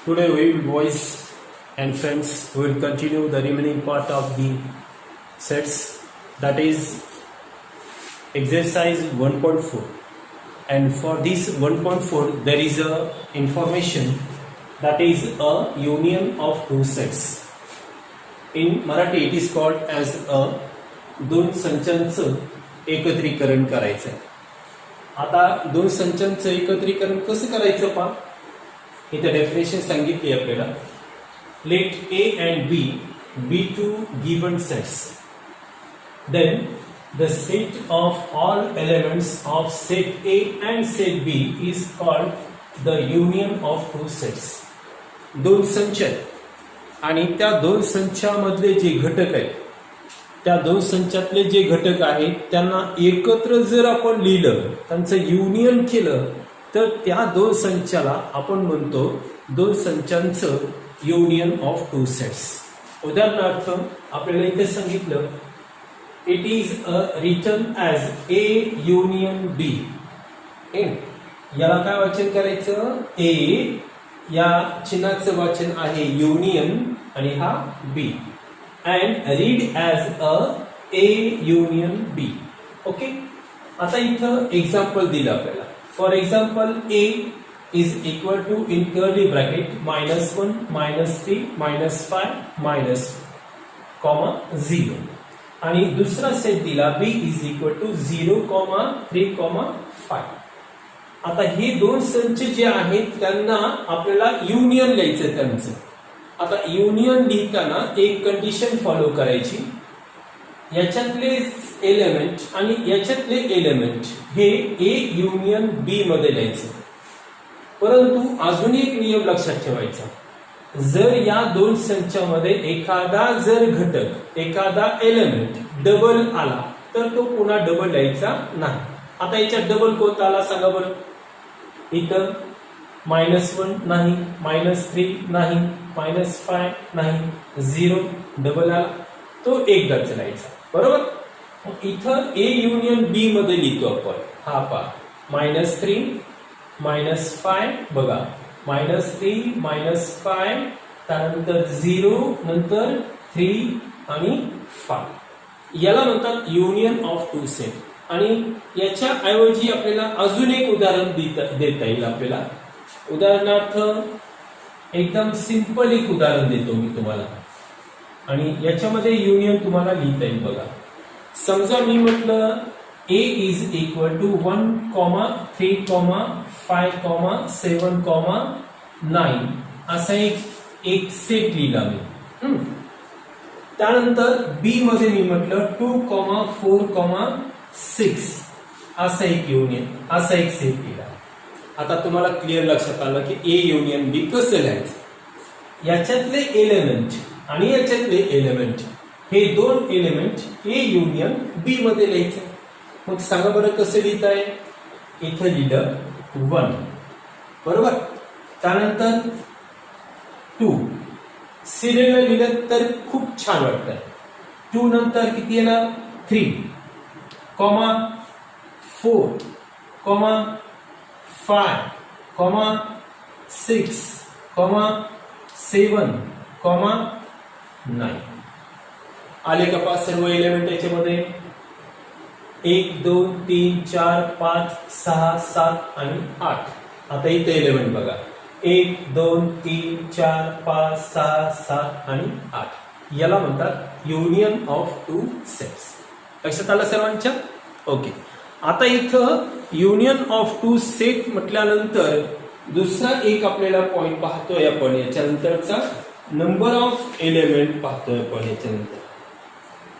Today we will, boys and friends, we will continue the remaining part of the sets, that is exercise 1.4. And for this 1.4 there is a information, that is a union of two sets. In Marathi it is called as a दोन संचांचं एकत्रीकरण करायचं आहे. आता दोन संचांचं एकत्रीकरण कसं करायचं पहा. इथे डेफिनेशन सांगितली आपल्याला. Let A and B be two given sets, then the set of all elements of set A and set B is called the union of two sets. दोन संच आणि त्या दोन संचामधले जे घटक आहेत, त्या दोन संचातले जे घटक आहेत त्यांना एकत्र जर आपण लिहिलं, त्यांचं युनियन केलं, तर त्या दोन संचाला आपण म्हणतो दोन संचांचं युनियन ऑफ टू सेट्स. उदाहरणार्थ आपल्याला इथे सांगितलं, it is written as A union B. याला काय वाचन करायचं? A या चिन्हाचं वाचन आहे युनियन आणि हा B. And read as A union B. Okay. आता इथं एक्झाम्पल दिलं आपल्याला. For example, A is equal to, in curly bracket, -1, -3, -5, -0. आणि दुसरा सेट दिला B is equal to 0, 3, 5. आता हे दोन संच जे आहेत त्यांना आपल्याला युनियन लिहायचं त्यांचं. आता युनियन लिहिताना एक कंडिशन फॉलो करायची. याच्यातले एलिमेंट आणि याच्यातले एलिमेंट हे A युनियन B मध्ये लिहायचं. परंतु अजून एक नियम लक्षात ठेवायचा, जर या दोन संचामध्ये एखादा जर घटक, एखादा एलिमेंट डबल आला तर तो पुन्हा डबल लिहायचा नाही. आता याच्यात डबल कोणता आला सांगा बरं. इथं -1 नाही, -3 नाही, -5 नाही, 0 डबल आला, तो एकदाच लिहायचा. बरोबर. इथं A युनियन B मध्ये लिहितो आपण. हा पहा, -3, -5 बघा, -3, -5, त्यानंतर 0, नंतर 3 आणि 5. याला म्हणतात युनियन ऑफ टू सेट. आणि याच्या ऐवजी आपल्याला अजून एक उदाहरण देता येईल आपल्याला. उदाहरणार्थ एकदम सिंपल एक उदाहरण देतो मी तुम्हाला आणि याच्यामध्ये युनियन तुम्हाला लिहिता येईल बघा. समजा मी म्हटलं A is equal to 1, 3, 5, 7, 9 असा एक सेट लिहिला मी. त्यानंतर B मध्ये मी म्हटलं 2, 4, 6 असा एक युनियन, असा एक सेट लिहिला. आता तुम्हाला क्लिअर लक्षात आलं की A युनियन B कसं लिहायचं. याच्यातले एलिमेंट आणि याच्यातले एलिमेंट हे दोन एलिमेंट A युनियन B मध्ये लिहायचे. मग सांगा बरं कसं लिहिताय. इथं लिहिलं 1, बरोबर. त्यानंतर 2 सिरियलला लिहिलं तर खूप छान वाटतंय. 2 नंतर किती येणार? 3, 4, 5, 6, 7, 9. आले का पा सर्व एलिमेंट याच्यामध्ये? 1, 2, 3, 4, 5, 6, 7 आणि 8. आता इथे एलिमेंट बघा, 1, 2, 3, 4, 5, 6, 7 आणि 8. याला म्हणतात युनियन ऑफ टू सेट्स. लक्षात आलं सर्वांच्या? ओके. आता इथं युनियन ऑफ टू सेट म्हटल्यानंतर दुसरा एक आपल्याला पॉइंट पाहतोय आपण. याच्यानंतरचा नंबर ऑफ एलिमेंट पाहतोय आपण.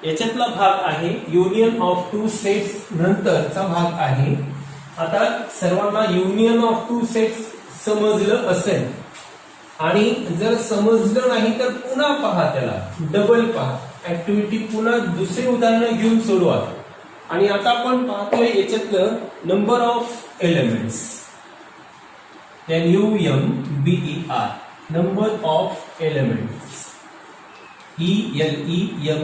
याच्यातला भाग आहे युनियन ऑफ टू सेट्स, नंतरचा भाग आहे. आता सर्वांना युनियन ऑफ टू सेट्स समजलं असेल आणि जर समजलं नाही तर पुन्हा पहा, त्याला डबल पहा, ऍक्टिव्हिटी पुन्हा दुसरे उदाहरण घेऊन सोडवा. आणि आता आपण पाहतोय याच्यातलं number of elements, NUMBER, number of elements, ELEMENTS.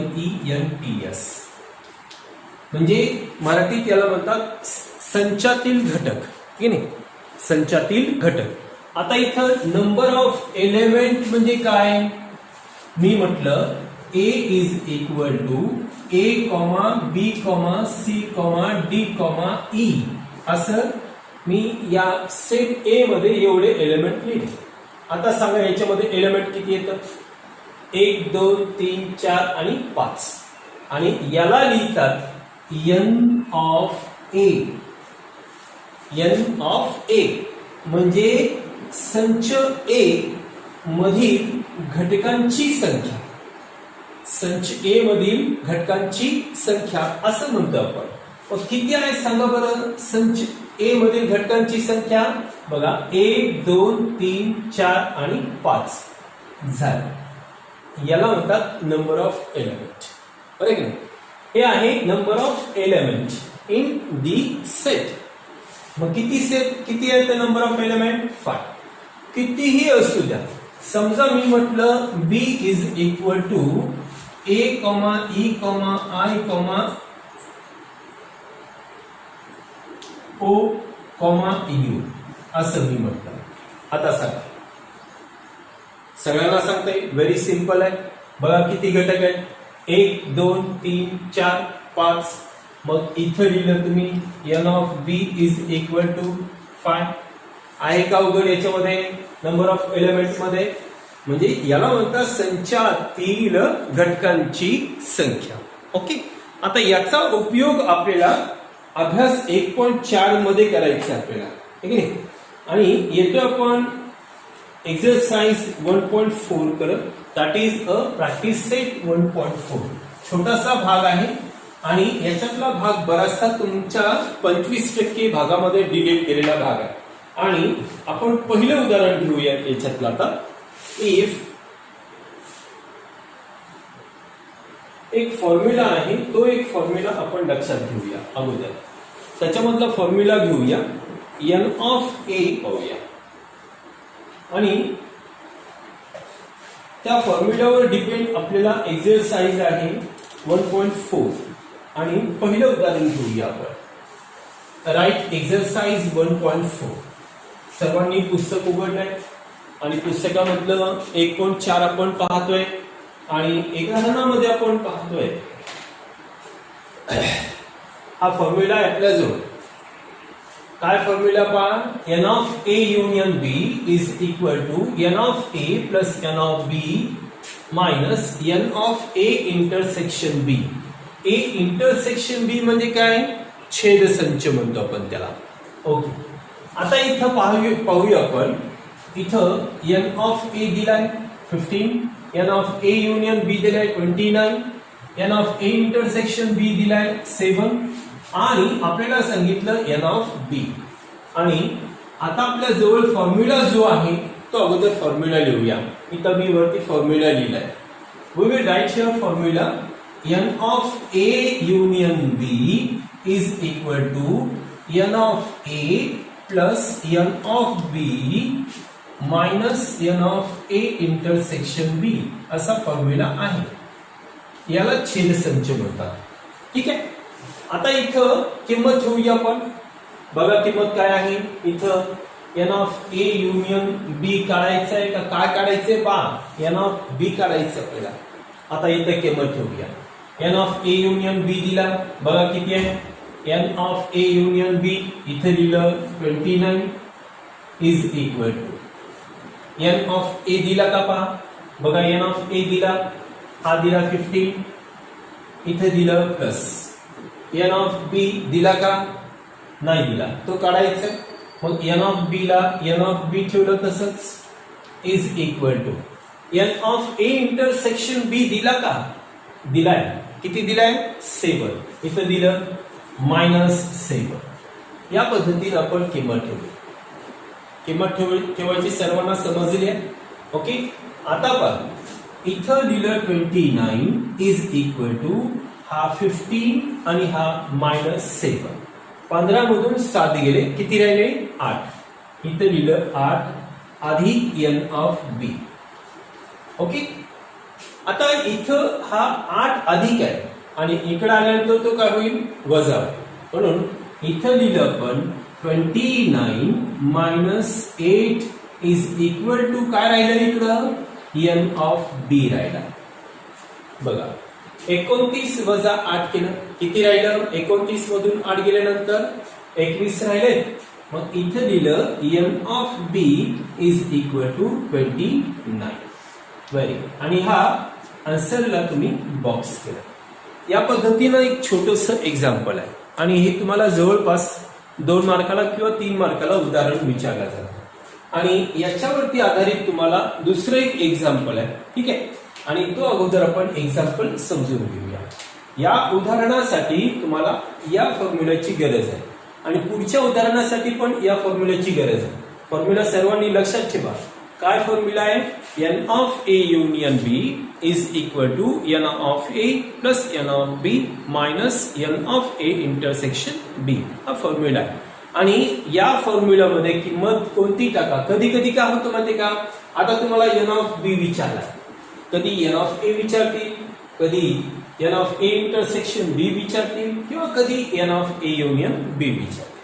म्हणजे मराठीत याला म्हणतात संचातील घटक, की नाही, संचातील घटक. आता इथं नंबर ऑफ एलिमेंट म्हणजे काय, मी म्हटलं A is equal to A comma B comma C comma D comma E, असं मी या सेट ए मध्ये एवढे एलिमेंट लिहिले. आता सांगा याच्यामध्ये एलिमेंट किती येतात, 1 2 3 4 आणि 5, आणि याला लिहितात n of A. n of A म्हणजे संच ए मधील घटकांची संख्या, संच ए मधील घटकांची संख्या असं म्हणतो आपण. मग किती आहे सांगा बरं संच ए मधील घटकांची संख्या, बघा 1 2 3 4 आणि 5 झालं. याला म्हणतात नंबर ऑफ एलिमेंट, बरोबर की नाही. हे आहे number of element in the set. मग किती आहे ते नंबर ऑफ एलिमेंट, 5. कितीही असू द्या, समजा मी म्हटलं B is equal to A comma E comma I comma O comma U असं मी म्हटलं. आता सांगा, सगळ्यांना सांगता येईल, व्हेरी सिंपल आहे. बघा किती घटक आहेत, 1 2 3 4 5. मग इथं लिहिलं तुम्ही n of B is equal to 5. आहे का अवघड याच्यामध्ये नंबर ऑफ एलिमेंट मध्ये, म्हणजे याला म्हणतात संचातील घटकांची संख्या. ओके. आता याचा उपयोग आपल्याला अभ्यास 1.4 मध्ये करायचा आपल्याला, ठीक आहे. आणि येतो आपण एक्सरसाइज 1.4 करत, that is a practice set 1.4. छोटासा भाग आहे आणि याच्यातला भाग बराचसा तुमच्या 25% भागामध्ये डिलीट केलेला भाग आहे. आणि आपण पहिलं उदाहरण घेऊया याच्यातलं. आता इफ एक फॉर्म्युला आहे, तो एक फॉर्म्युला आपण लक्षात घेऊया अगोदर. त्याच्यामधला फॉर्म्युला घेऊया, n ऑफ ए पाहूया, आणि त्या फॉर्म्युलावर डिपेंड आपल्याला एक्सरसाइज आहे 1.4. आणि पहिलं उदाहरण घेऊया आपण. Write exercise 1.4. सर्वांनी पुस्तक उघडलंय आणि पुस्तकामधलं 1.4 आपण पाहतोय आणि उदाहरणामध्ये आपण पाहतोय हा फॉर्म्युला आहे आपल्याजवळ. काय फॉर्म्युला पहा, n of A union B is equal to n of A plus n of B minus n of A intersection B. A intersection B म्हणजे काय, छेद संच म्हणतो आपण त्याला. ओके. आता इथं पाहूया आपण, इथं n ऑफ ए दिलाय 15, n ऑफ ए युनियन बी दिलाय 29, n ऑफ ए इंटरसेक्शन बी दिलाय 7, आणि आपल्याला सांगितलं n ऑफ बी. आणि आता आपल्या जवळ फॉर्म्युला जो आहे तो अगोदर फॉर्म्युला लिहूया. इथं मी वरती फॉर्म्युला लिहिलाय. We will write here formula n of A union B is equal to n of A plus n of B minus n of A intersection B असा फॉर्म्युला आहे. याला छेदसंच म्हणतात. ठीक आहे. आता इथं किंमत ठेवूया आपण. बघा किंमत काय आहे, इथं n ऑफ ए युनियन बी काढायचं आहे का काय काढायचंय, पहा n ऑफ बी काढायचं आपल्याला. आता इथं किंमत ठेवूया. n of A union B दिला, बघा किती आहे, n of A union B इथे लिहिलं 29 is equal to n of A दिला का पहा, बघा n ऑफ ए दिला, हा दिला 15, इथे दिलं प्लस. n ऑफ बी दिला का, नाही दिला, तो काढायचा. मग n ऑफ बी ला n ऑफ बी ठेवलं तसंच is equal to n of A intersection B दिला का, दिलाय. किती दिलाय, 7, इथं दिलं -7. या पद्धतीने आपण किंमत ठेवली. किंमत ठेवायची सर्वांना समजली आहे. ओके. आता पहा इथं दिलं 29 इज इक्वल टू हा 15 आणि हा -7. 15 मधून 7 गेले, किती राहिले, 8. इथं लिहिलं 8 अधिक n ऑफ बी. ओके. आता इथं हा 8 अधिक आहे, आणि इकडे आल्यानंतर तो काय होईल वजा होईल. म्हणून इथं लिहिलं आपण 29 मायनस 8 इज इक्वल टू काय राहिलं इकडं n ऑफ b राहिला. बघा 29 वजा 8 केलं किती राहिलं 29 मधून 8 गेल्यानंतर 21 राहिले. मग इथं लिहिलं n of b is equal to 29. Very good. आणि हा आन्सरला तुम्ही बॉक्स केला. या पद्धतीनं एक छोटस एक्झाम्पल आहे आणि हे तुम्हाला जवळपास 2 मार्काला किंवा 3 मार्काला उदाहरण विचारलं जातं. आणि याच्यावरती आधारित तुम्हाला दुसरं एक एक्झाम्पल आहे. ठीक आहे. आणि तो अगोदर आपण एक्झाम्पल समजून घेऊया. या उदाहरणासाठी तुम्हाला या फॉर्म्युलाची गरज आहे आणि पुढच्या उदाहरणासाठी पण या फॉर्म्युलाची गरज आहे. फॉर्म्युला सर्वांनी लक्षात ठेवा. काय फॉर्म्युला आहे n of a union b is equal to n of a plus n of b minus n of a intersection b. हा फॉर्म्युला आहे. आणि या फॉर्म्युलामध्ये किंमत कोणती टाका. कधी कधी काय होतं माहिती का आता तुम्हाला n ऑफ b विचारला कधी n ऑफ a विचारतील कधी n of a intersection b विचारतील किंवा कधी n of a union b विचारतील.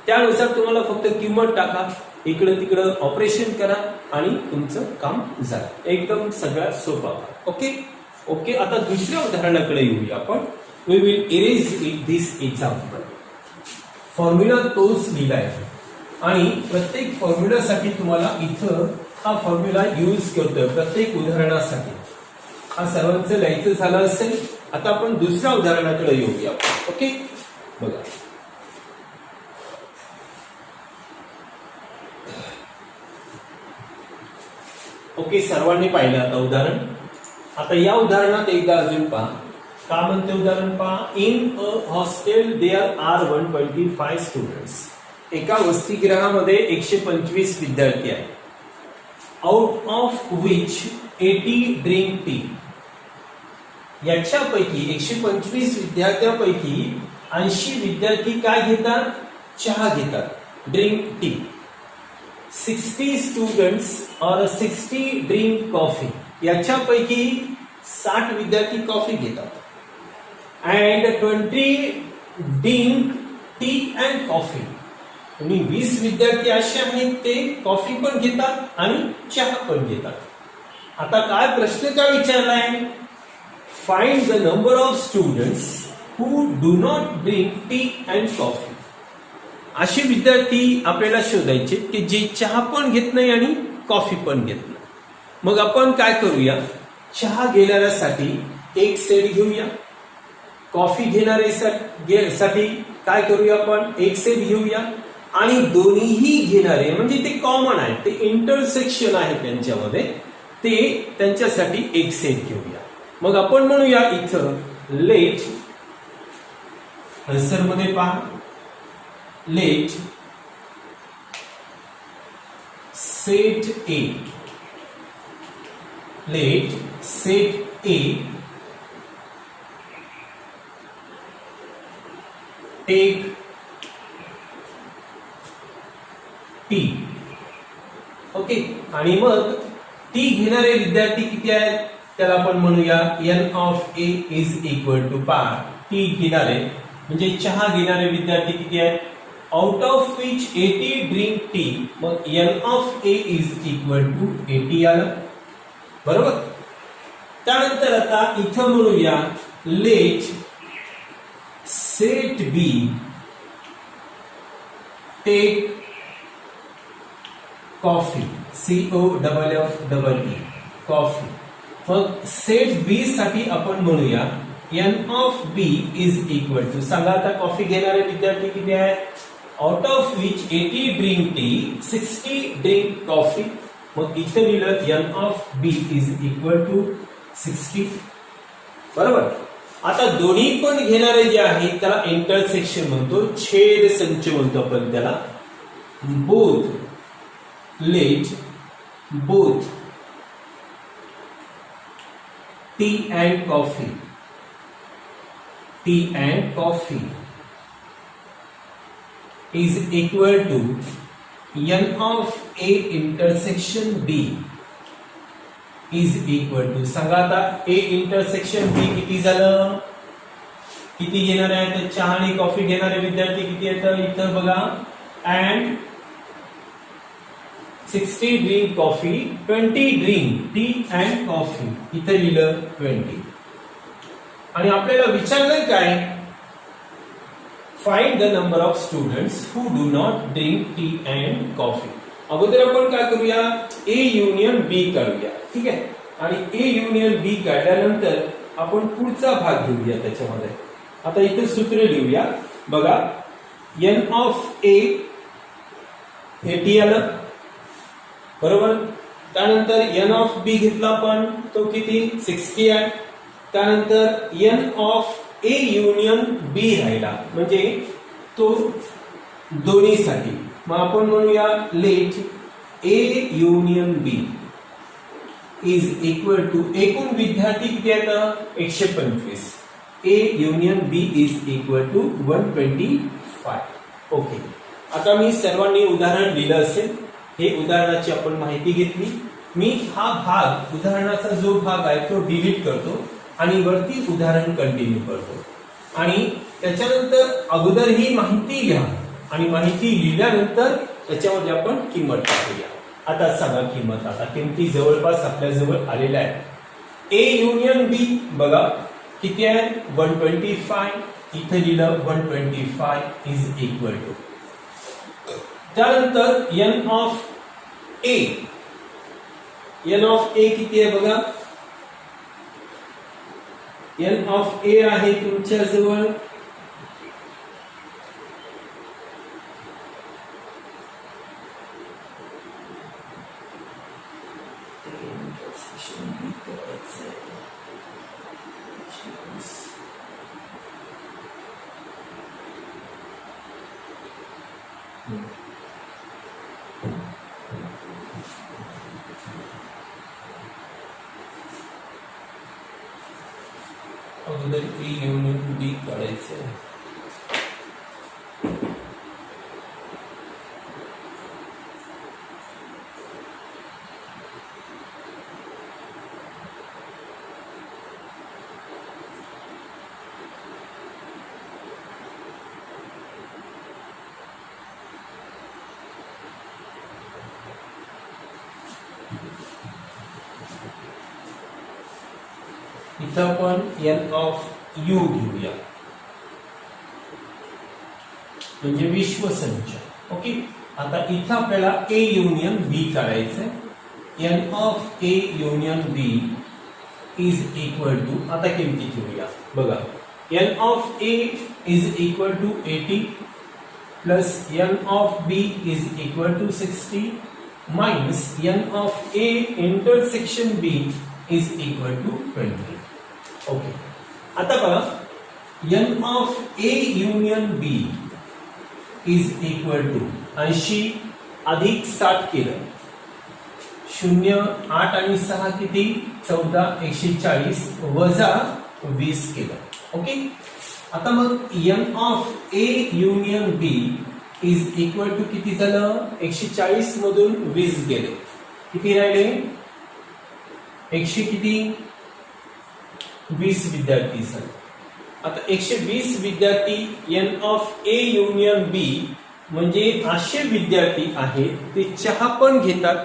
त्यानुसार तुम्हाला फक्त किंमत टाका इकडं तिकडं ऑपरेशन करा आणि तुमचं काम झालं. एकदम सगळ्यात सोपा. Okay okay. आता दुसऱ्या उदाहरणाकडे येऊया आपण. We will erase this example. Formula तोच लिहिलाय आणि प्रत्येक फॉर्म्युलासाठी तुम्हाला इथं हा फॉर्म्युला यूज करतोय प्रत्येक उदाहरणासाठी. हा सर्वांचं लिहायचं झालं असेल. आता आपण दुसऱ्या उदाहरणाकडे येऊया. ओके बघा. ओके सर्वांनी पाहिलं आता उदाहरण. आता या उदाहरणात एकदा अजून पहा. का म्हणते उदाहरण पहा. In a hostel there are 125 students. एका वसतिगृहामध्ये 125 विद्यार्थी आहेत. Out of which 80 drink tea. याच्यापैकी 125 विद्यार्थ्यांपैकी 80 विद्यार्थी काय घेतात चहा घेतात ड्रिंक टी. 60 स्टुडंट्स और 60 ड्रिंक कॉफी. याच्यापैकी 60 विद्यार्थी कॉफी घेतात. And 20 drink tea and coffee. आणि 20 विद्यार्थी असे आहेत ते कॉफी पण घेतात आणि चहा पण घेतात. आता काय प्रश्न काय विचारलाय. Find the number of students who do not drink tea and coffee. असे विद्यार्थी आपल्याला शोधायचे की जे चहा पण घेत नाही आणि कॉफी पण घेत नाही. मग आपण काय करूया चहा घेणाऱ्यासाठी एक सेट घेऊया. कॉफी घेणाऱ्यासाठी काय करूया आपण एक सेट घेऊया. आणि दोन्हीही घेणारे म्हणजे ते कॉमन आहे ते इंटरसेक्शन आहे त्यांच्यामध्ये ते त्यांच्यासाठी एक सेट घेऊया. मग आपण म्हणूया इथं लेट आन्सर मध्ये पहा. Let set A. Let set A take T. Okay. आणि मग टी घेणारे विद्यार्थी किती आहेत त्याला आपण म्हणूया n of A is equal to पार. टी घेणारे म्हणजे चहा घेणारे विद्यार्थी किती आहेत out of which 80 drink tea. मग n of A is equal to 80 आलं बरोबर. त्यानंतर आता इथं म्हणूया let set B take coffee. COFFE coffee. मग सेट B साठी आपण म्हणूया n of B is equal to सांगा आता कॉफी घेणारे विद्यार्थी किती आहेत out of which 80 drink T 60 drink coffee. मग इथे लिहिलं n of B is equal to 60 बरोबर. आता दोन्ही पण घेणारे जे आहेत त्याला इंटरसेक्शन म्हणतो छेद संच म्हणतो आपण त्याला. Both let both tea and coffee tea and coffee is equal to n of A intersection B is equal to सांगा आता A intersection B किती झालं किती घेणार आहे तर चहा आणि कॉफी घेणारे विद्यार्थी किती आहेत इथं बघा and 60 drink coffee 20 drink tea and coffee इथं लिहिलं 20 आणि आपल्याला विचारलंय काय find the number of students who do not drink tea and coffee अगोदर आपण काय करूया ए युनियन बी काढूया ठीक आहे आणि ए युनियन बी काढल्यानंतर आपण पुढचा भाग घेऊया त्याच्यामध्ये आता इथे सूत्र लिहूया बघा n ऑफ ए टी आलं बरोबर त्यानंतर n ऑफ बी घेतला आपण तो किती 60 आहे त्यानंतर n of A union B राहिला म्हणजे तो दोन्हीसाठी मग आपण म्हणूया let A union B is equal to एकूण विद्यार्थी किती आहेत 125 A union B is equal to 125 okay आता मी सर्वांनी उदाहरण लिहिलं असेल हे उदाहरणाची आपण माहिती घेतली मी हा भाग उदाहरणाचा जो भाग आहे तो डिलीट करतो आणि वरती उदाहरण कंटिन्यू करतो आणि त्याच्यानंतर अगोदर ही माहिती घ्या आणि माहिती लिहिल्यानंतर त्याच्यामध्ये आपण किंमत टाकूया आता सांगा किंमत आता किमती जवळपास आपल्या जवळ आलेल्या आहेत ए युनियन बी बघा किती आहे 125 इथे लिहिलं 125 इज इक्वल टू त्यानंतर n ऑफ ए किती आहे बघा n ऑफ ए आहे तुमच्या जवळ अगोदर ए युनियन बी काढायचं इथं आपण n ऑफ यू घेऊया म्हणजे विश्वसंच ओके आता इथं आपल्याला ए युनियन बी काढायचंय n of A union B is equal to आता किमती घेऊया बघा n of A is equal to 80 plus n of B is equal to 60 minus n of A intersection B is equal to 20 okay आता बघा n of A union B is equal to 80 अधिक 60 केलं 0 8 आणि 6 किती 14 140 वजा 20 केलं okay आता मग n of A union B is equal to किती झालं 140 मधून 20 गेले किती राहिले 100 किती 20 विद्यार्थी झाले आता 120 विद्यार्थी n ऑफ ए युनियन बी म्हणजे असे विद्यार्थी आहेत ते चहा पण घेतात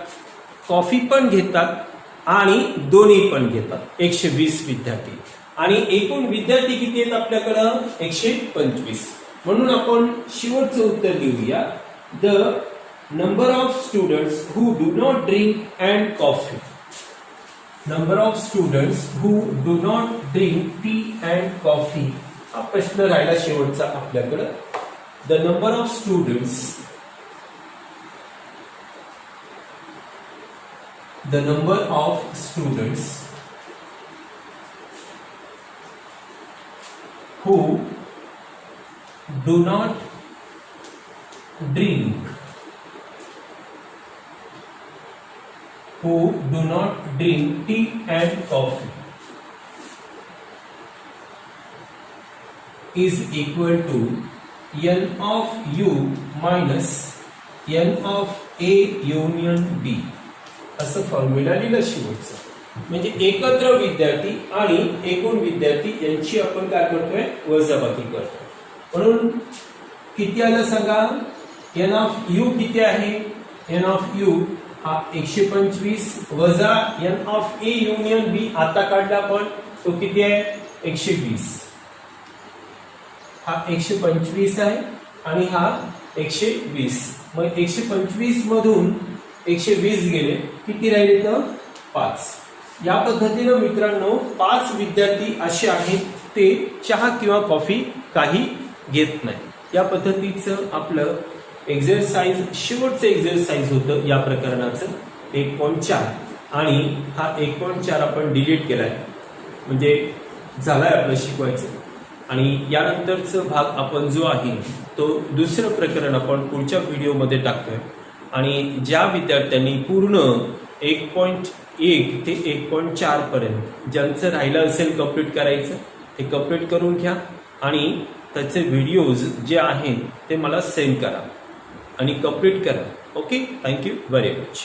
कॉफी पण घेतात आणि दोन्ही पण घेतात 120 विद्यार्थी आणि एकूण विद्यार्थी किती आहेत आपल्याकडं 125 म्हणून आपण शेवटचं उत्तर लिहूया the number of students who do not drink and coffee number of students who do not drink tea and coffee हा प्रश्न राहिला शेवटचा आपल्याकडं the number of students who do not drink tea and coffee is equal to n of u minus n of a union b असं formula लिहिलं शेवटचं म्हणजे एकत्र विद्यार्थी आणि एकूण विद्यार्थी यांची आपण काय करतोय वजाबाकी करतो. म्हणून किती आलं सांगा, एन ऑफ यू किती आहे, एन ऑफ यू हा 125 वजा एन ऑफ ए युनियन बी आता काढला आपण, तो किती आहे 120. हा 125 आहे आणि हा 120. मग 125 मधून 120 गेले, किती राहिले तर 5. या पद्धतीनं मित्रांनो 5 विद्यार्थी असे आहेत ते चहा किंवा कॉफी काही घेत नाही. या पद्धतीचं आपलं एक्झरसाइज शेवटचं एक्झरसाइज होतं या प्रकरणाचं 1.4 आणि हा 1.4 आपण डिलीट केलाय म्हणजे झालाय आपलं शिकवायचं. आणि यानंतरचा भाग आपण जो आहे तो दुसरं प्रकरण आपण पुढच्या व्हिडिओमध्ये टाकतोय. आणि ज्या विद्यार्थ्यांनी पूर्ण 1.1 ते 1.4 पर्यंत ज्यांचं राहिलं असेल कंप्लीट करायचं ते कंप्लीट करून घ्या आणि त्याचे व्हिडिओज जे आहेत ते मला सेंड करा आणि कंप्लीट करा. Okay, thank you very much.